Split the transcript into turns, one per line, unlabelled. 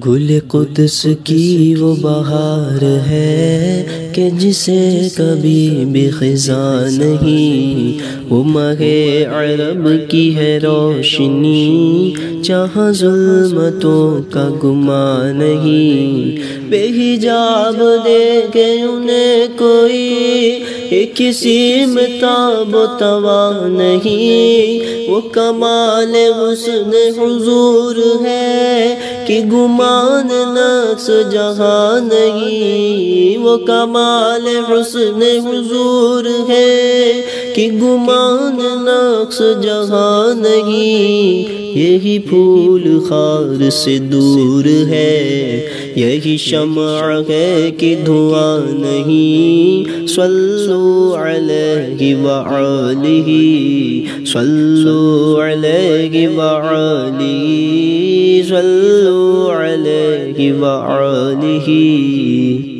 گل قدس کی وہ بہار ہے کہ جسے کبھی بھی خزاں نہیں، وہ ماہ عرب کی ہے روشنی، جہاں ظلمتوں کا گمان نہیں۔ بے حجاب دیکھے انہیں کوئی ایک کسی تاب و توا نہیں، وہ کمال حسن حضور ہے کہ گمان نقص جہاں نہیں، وہ کمال حسن حضور ہے کہ گمان نقص جہاں نہیں۔ یہی پھول خار سے دور ہے، یہی شمع ہے کہ دھواں نہیں۔ صلو علیہ وآلہ، صلو علیہ وآلہ، صلو علیہ وآلہ۔